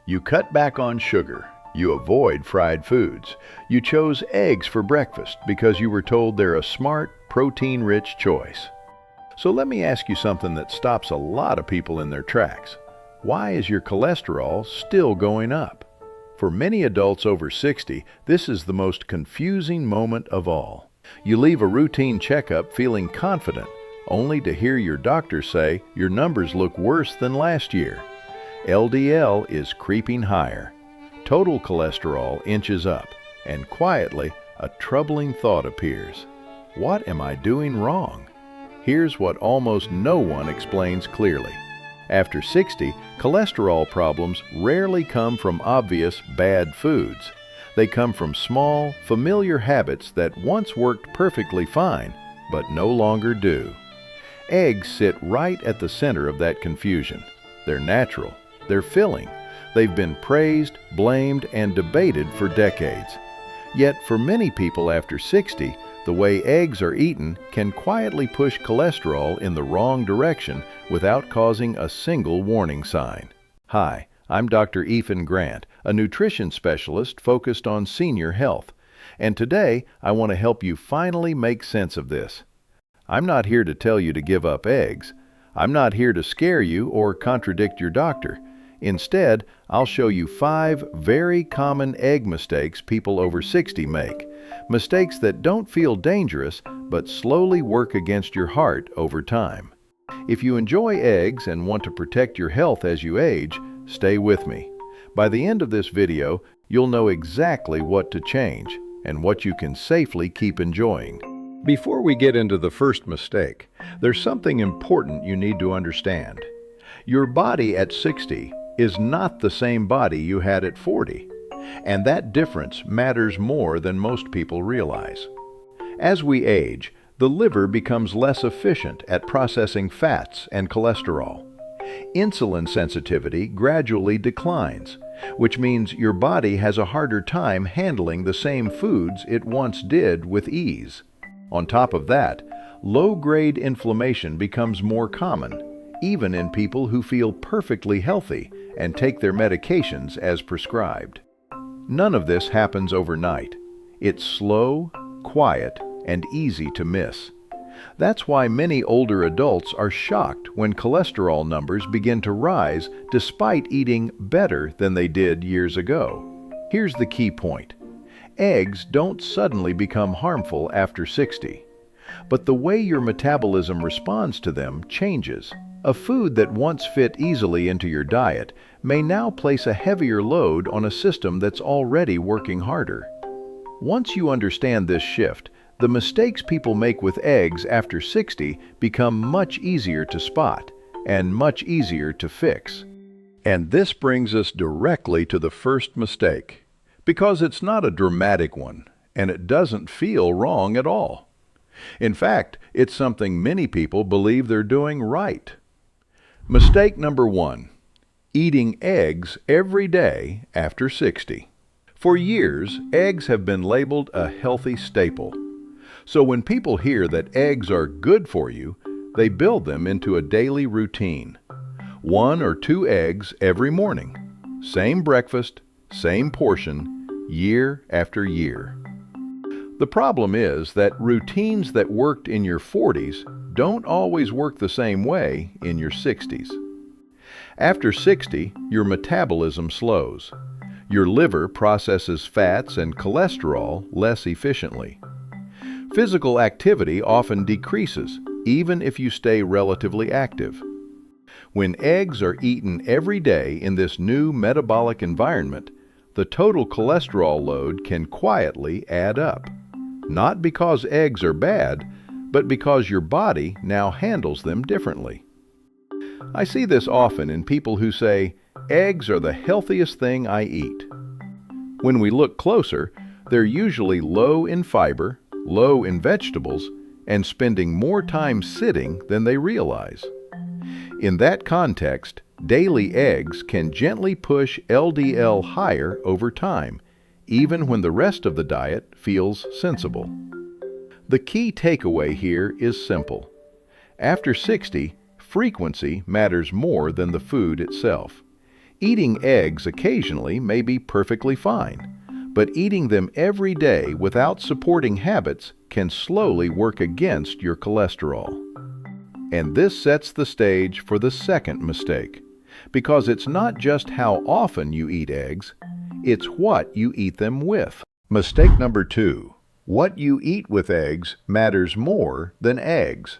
You cut back on sugar. You avoid fried foods. You chose eggs for breakfast because you were told they're a smart, protein-rich choice. So let me ask you something that stops a lot of people in their tracks. Why is your cholesterol still going up? For many adults over 60, this is the most confusing moment of all. You leave a routine checkup feeling confident, only to hear your doctor say your numbers look worse than last year. LDL is creeping higher. Total cholesterol inches up, and quietly, a troubling thought appears. What am I doing wrong? Here's what almost no one explains clearly. After 60, cholesterol problems rarely come from obvious bad foods. They come from small, familiar habits that once worked perfectly fine, but no longer do. Eggs sit right at the center of that confusion. They're natural. They're filling. They've been praised, blamed, and debated for decades. Yet for many people after 60, the way eggs are eaten can quietly push cholesterol in the wrong direction without causing a single warning sign. Hi, I'm Dr. Ethan Grant, a nutrition specialist focused on senior health, and today I want to help you finally make sense of this. I'm not here to tell you to give up eggs. I'm not here to scare you or contradict your doctor. Instead, I'll show you 5 very common egg mistakes people over 60 make. Mistakes that don't feel dangerous, but slowly work against your heart over time. If you enjoy eggs and want to protect your health as you age, stay with me. By the end of this video, you'll know exactly what to change and what you can safely keep enjoying. Before we get into the first mistake, there's something important you need to understand. Your body at 60 is not the same body you had at 40, and that difference matters more than most people realize. As we age, the liver becomes less efficient at processing fats and cholesterol. Insulin sensitivity gradually declines, which means your body has a harder time handling the same foods it once did with ease. On top of that, low-grade inflammation becomes more common, even in people who feel perfectly healthy and take their medications as prescribed. None of this happens overnight. It's slow, quiet, and easy to miss. That's why many older adults are shocked when cholesterol numbers begin to rise despite eating better than they did years ago. Here's the key point. Eggs don't suddenly become harmful after 60, but the way your metabolism responds to them changes. A food that once fit easily into your diet may now place a heavier load on a system that's already working harder. Once you understand this shift, the mistakes people make with eggs after 60 become much easier to spot and much easier to fix. And this brings us directly to the first mistake, because it's not a dramatic one, and it doesn't feel wrong at all. In fact, it's something many people believe they're doing right. Mistake number 1, eating eggs every day after 60. For years, eggs have been labeled a healthy staple. So when people hear that eggs are good for you, they build them into a daily routine. 1 or 2 eggs every morning. Same breakfast, same portion, year after year. The problem is that routines that worked in your 40s don't always work the same way in your 60s. After 60, your metabolism slows. Your liver processes fats and cholesterol less efficiently. Physical activity often decreases, even if you stay relatively active. When eggs are eaten every day in this new metabolic environment, the total cholesterol load can quietly add up. Not because eggs are bad, but because your body now handles them differently. I see this often in people who say, eggs are the healthiest thing I eat. When we look closer, they're usually low in fiber, low in vegetables, and spending more time sitting than they realize. In that context, daily eggs can gently push LDL higher over time, even when the rest of the diet feels sensible. The key takeaway here is simple. After 60, frequency matters more than the food itself. Eating eggs occasionally may be perfectly fine, but eating them every day without supporting habits can slowly work against your cholesterol. And this sets the stage for the second mistake, because it's not just how often you eat eggs, it's what you eat them with. Mistake number 2. What you eat with eggs matters more than eggs.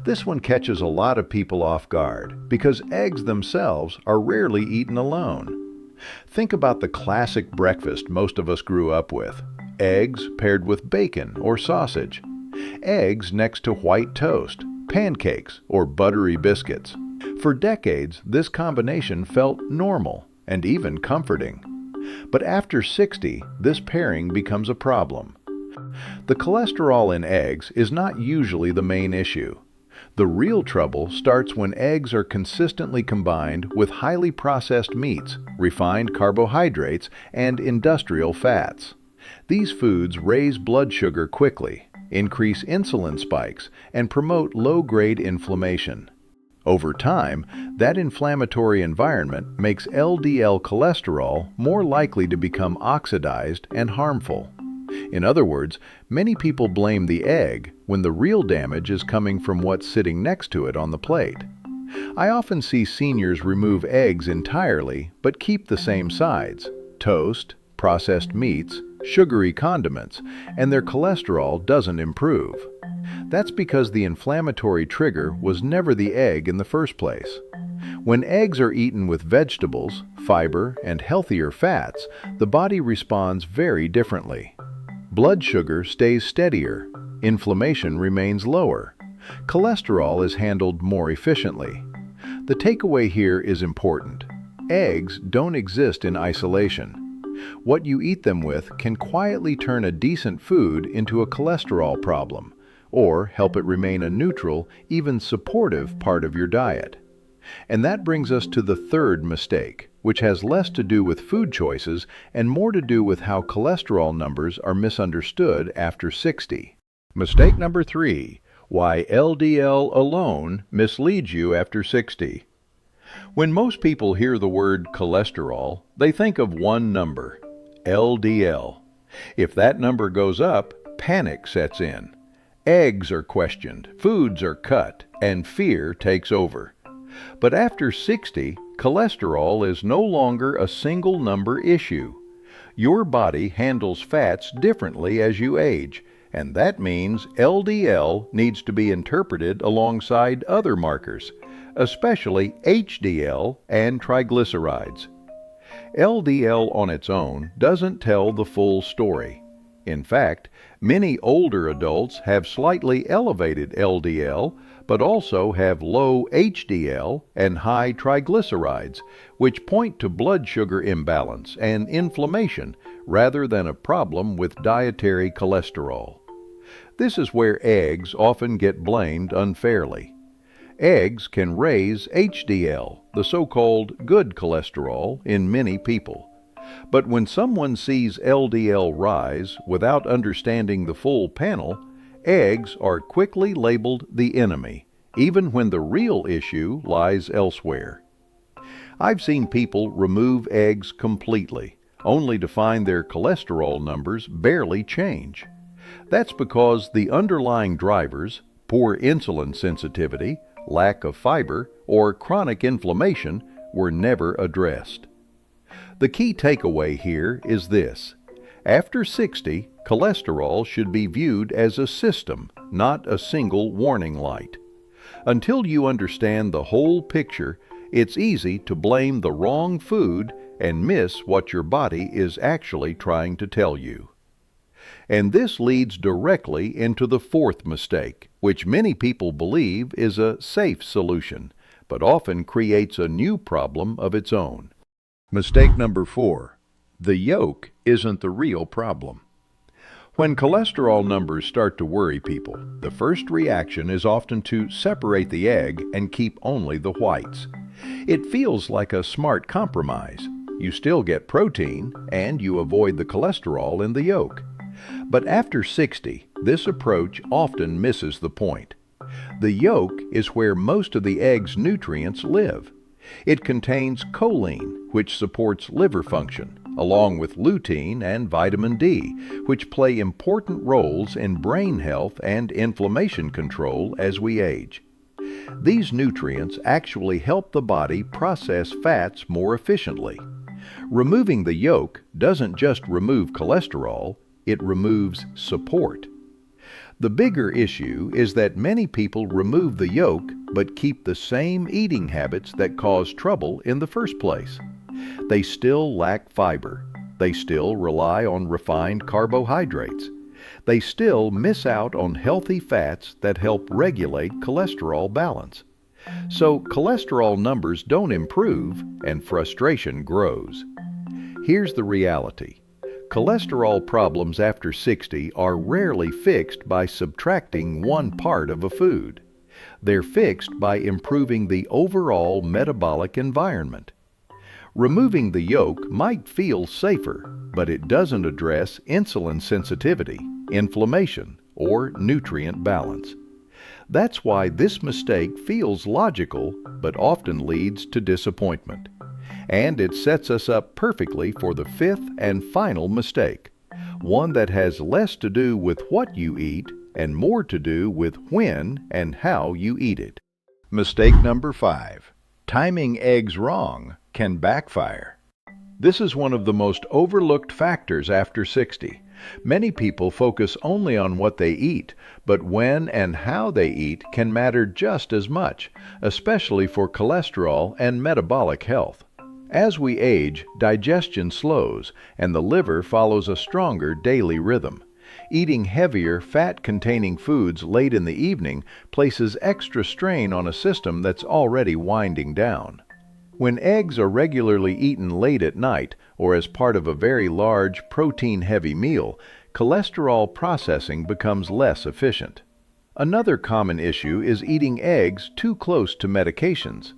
This one catches a lot of people off guard because eggs themselves are rarely eaten alone. Think about the classic breakfast most of us grew up with. Eggs paired with bacon or sausage. Eggs next to white toast, pancakes, or buttery biscuits. For decades, this combination felt normal and even comforting. But after 60, this pairing becomes a problem. The cholesterol in eggs is not usually the main issue. The real trouble starts when eggs are consistently combined with highly processed meats, refined carbohydrates, and industrial fats. These foods raise blood sugar quickly, increase insulin spikes, and promote low-grade inflammation. Over time, that inflammatory environment makes LDL cholesterol more likely to become oxidized and harmful. In other words, many people blame the egg when the real damage is coming from what's sitting next to it on the plate. I often see seniors remove eggs entirely but keep the same sides: toast, processed meats, sugary condiments, and their cholesterol doesn't improve. That's because the inflammatory trigger was never the egg in the first place. When eggs are eaten with vegetables, fiber, and healthier fats, the body responds very differently. Blood sugar stays steadier, inflammation remains lower, cholesterol is handled more efficiently. The takeaway here is important. Eggs don't exist in isolation. What you eat them with can quietly turn a decent food into a cholesterol problem, or help it remain a neutral, even supportive part of your diet. And that brings us to the third mistake, which has less to do with food choices and more to do with how cholesterol numbers are misunderstood after 60. Mistake number 3. Why LDL alone misleads you after 60. When most people hear the word cholesterol, they think of one number, LDL. If that number goes up, panic sets in. Eggs are questioned, foods are cut, and fear takes over. But after 60, cholesterol is no longer a single number issue. Your body handles fats differently as you age, and that means LDL needs to be interpreted alongside other markers, especially HDL and triglycerides. LDL on its own doesn't tell the full story. In fact, many older adults have slightly elevated LDL, but also have low HDL and high triglycerides, which point to blood sugar imbalance and inflammation rather than a problem with dietary cholesterol. This is where eggs often get blamed unfairly. Eggs can raise HDL, the so-called good cholesterol, in many people. But when someone sees LDL rise without understanding the full panel, eggs are quickly labeled the enemy, even when the real issue lies elsewhere. I've seen people remove eggs completely, only to find their cholesterol numbers barely change. That's because the underlying drivers, poor insulin sensitivity, lack of fiber, or chronic inflammation, were never addressed. The key takeaway here is this: after 60, cholesterol should be viewed as a system, not a single warning light. Until you understand the whole picture, it's easy to blame the wrong food and miss what your body is actually trying to tell you. And this leads directly into the fourth mistake, which many people believe is a safe solution, but often creates a new problem of its own. Mistake number 4. The yolk isn't the real problem. When cholesterol numbers start to worry people, the first reaction is often to separate the egg and keep only the whites. It feels like a smart compromise. You still get protein, and you avoid the cholesterol in the yolk. But after 60, this approach often misses the point. The yolk is where most of the egg's nutrients live. It contains choline, which supports liver function, along with lutein and vitamin D, which play important roles in brain health and inflammation control as we age. These nutrients actually help the body process fats more efficiently. Removing the yolk doesn't just remove cholesterol, it removes support. The bigger issue is that many people remove the yolk but keep the same eating habits that caused trouble in the first place. They still lack fiber. They still rely on refined carbohydrates. They still miss out on healthy fats that help regulate cholesterol balance. So cholesterol numbers don't improve and frustration grows. Here's the reality. Cholesterol problems after 60 are rarely fixed by subtracting one part of a food. They're fixed by improving the overall metabolic environment. Removing the yolk might feel safer, but it doesn't address insulin sensitivity, inflammation, or nutrient balance. That's why this mistake feels logical, but often leads to disappointment. And it sets us up perfectly for the fifth and final mistake, one that has less to do with what you eat and more to do with when and how you eat it. Mistake number 5. Timing eggs wrong can backfire. This is one of the most overlooked factors after 60. Many people focus only on what they eat, but when and how they eat can matter just as much, especially for cholesterol and metabolic health. As we age, digestion slows, and the liver follows a stronger daily rhythm. Eating heavier, fat-containing foods late in the evening places extra strain on a system that's already winding down. When eggs are regularly eaten late at night or as part of a very large, protein-heavy meal, cholesterol processing becomes less efficient. Another common issue is eating eggs too close to medications.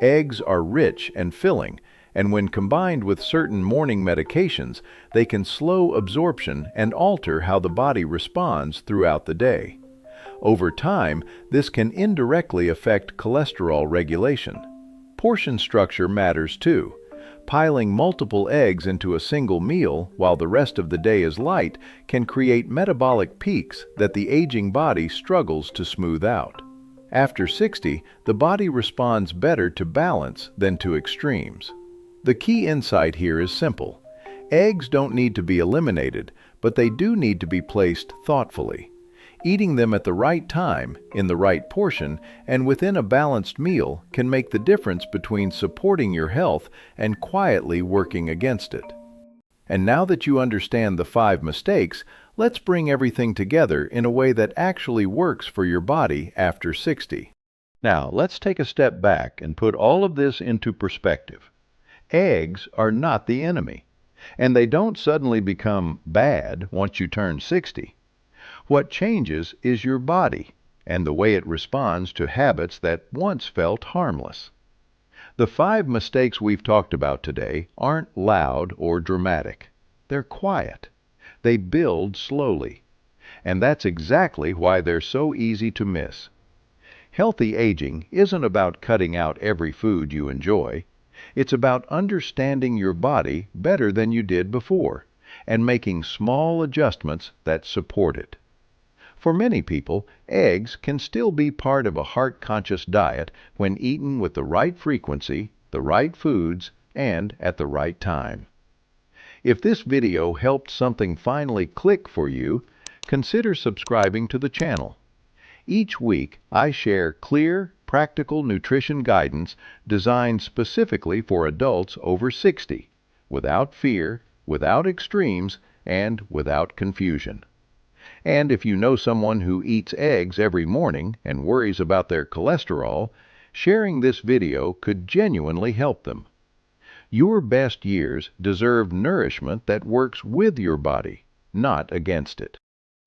Eggs are rich and filling, and when combined with certain morning medications, they can slow absorption and alter how the body responds throughout the day. Over time, this can indirectly affect cholesterol regulation. Portion structure matters too. Piling multiple eggs into a single meal while the rest of the day is light can create metabolic peaks that the aging body struggles to smooth out. After 60, the body responds better to balance than to extremes. The key insight here is simple. Eggs don't need to be eliminated, but they do need to be placed thoughtfully. Eating them at the right time, in the right portion, and within a balanced meal can make the difference between supporting your health and quietly working against it. And now that you understand the 5 mistakes, let's bring everything together in a way that actually works for your body after 60. Now, let's take a step back and put all of this into perspective. Eggs are not the enemy, and they don't suddenly become bad once you turn 60. What changes is your body and the way it responds to habits that once felt harmless. The 5 mistakes we've talked about today aren't loud or dramatic. They're quiet. They build slowly. And that's exactly why they're so easy to miss. Healthy aging isn't about cutting out every food you enjoy. It's about understanding your body better than you did before and making small adjustments that support it. For many people, eggs can still be part of a heart-conscious diet when eaten with the right frequency, the right foods, and at the right time. If this video helped something finally click for you, consider subscribing to the channel. Each week, I share clear, practical nutrition guidance designed specifically for adults over 60, without fear, without extremes, and without confusion. And if you know someone who eats eggs every morning and worries about their cholesterol, sharing this video could genuinely help them. Your best years deserve nourishment that works with your body, not against it.